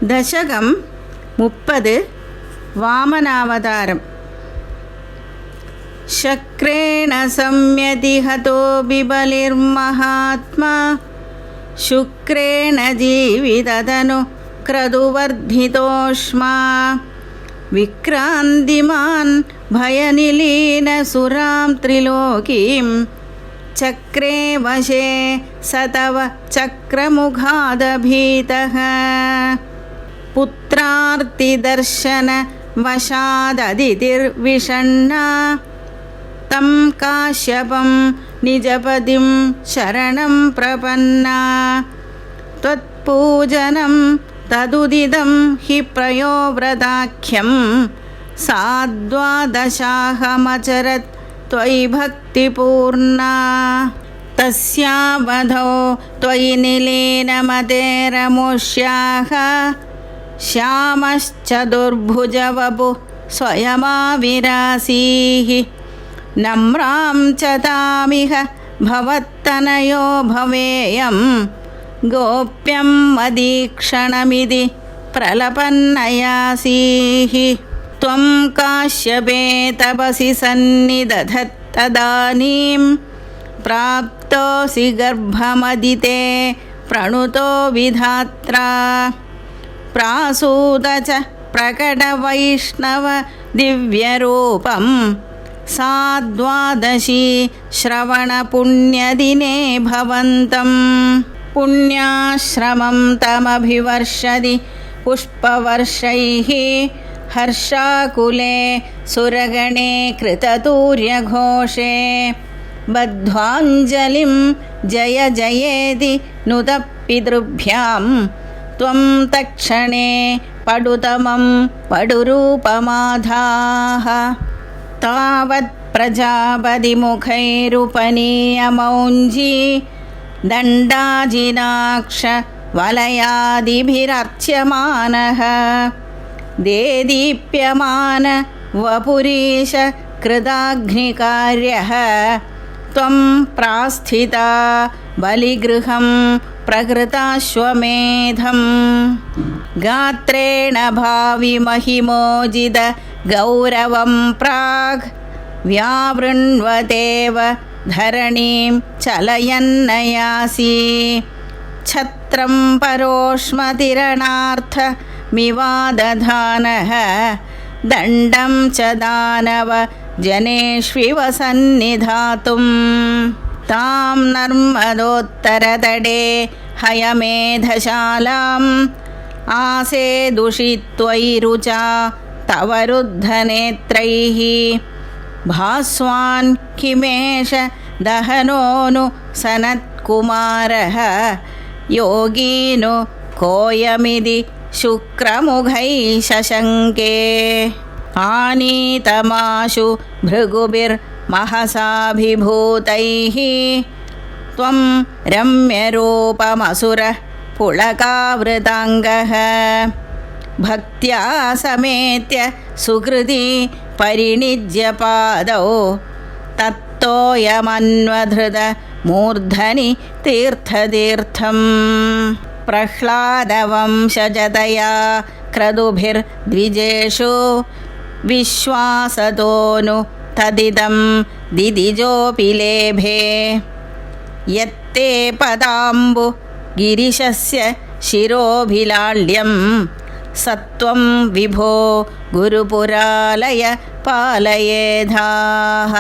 दशकं 30 वामनावतारम्। शक्रेण संयतिहतो बिबलिर्महात्मा शुक्रेण जीविततनु क्रतुवर्धितोष्मा विक्रान्तिमान् भयनिलीनसुरां त्रिलोकीं चक्रे वशे स तव चक्रमुखादभीतः पुत्रार्तिदर्शनवशाददितिर्विषण्णा तं काश्यपं निजपदिं शरणं प्रपन्ना त्वत्पूजनं तदुदितं हि प्रयोव्रताख्यं सा द्वादशाहमचरत् त्वयि भक्तिपूर्णा तस्यावधौ त्वयि निलीनमतेरमुष्याः श्यामश्च दुर्भुजवपुः स्वयमाविरासीः नम्रां च तामिह भवत्तनयो भवेयं गोप्यं मदीक्षणमिति प्रलपन्नयासीः त्वं काश्यपे तपसि सन्निदधत्तदानीं प्राप्तोऽसि गर्भमदिते प्रणुतो विधात्रा प्रासूत च प्रकटवैष्णव दिव्यरूपं सा द्वादशी श्रवणपुण्यदिने भवन्तं पुण्याश्रमं तमभिवर्षति पुष्पवर्षैः हर्षाकुले सुरगणे कृततूर्यघोषे बद्ध्वाञ्जलिं जय जयेति नुतः पितृभ्यां त्वं तत्क्षणे पडुतमं पडुरूपमाधाः तावत् प्रजापतिमुखैरुपनीयमौञ्जी दण्डाजिनाक्ष वलयादिभिरर्च्यमानः देदीप्यमान वपुरीश कृताग्निकार्यः त्वं प्रास्थिता बलिगृहं प्रकृताश्वमेधं गात्रेण भावि महिमोजित गौरवं प्राग् व्यावृण्वतेव धरणीं चलयन्नयासि छत्रं परोष्मतिरणार्थमिवादधानः दण्डं च दानव जनेष्विव सन्निधातुं तां नर्मदोत्तरतटे हयमेधशालाम् आसेदुषि त्वयि रुचा तव रुद्धनेत्रैः भास्वान् किमेष दहनोऽनु सनत्कुमारः योगीनु कोऽयमिति शुक्रमुखैः शशङ्के आनीतमाशु भृगुभिर्महसाभिभूतैः त्वं रम्यरूपमसुरः पुलकावृताङ्गः भक्त्या समेत्य सुकृती परिणिज्य पादौ तत्तोऽयमन्वधृत मूर्धनि तीर्थतीर्थं प्रह्लादवंशजतया क्रतुभिर्द्विजेषु विश्वासतोऽनु तदिदं दिदिजोऽपि लेभे यत्ते पदाम्बु गिरिशस्य शिरोभिलाळ्यं सत्वं विभो गुरुपुरालय पालयेधाः।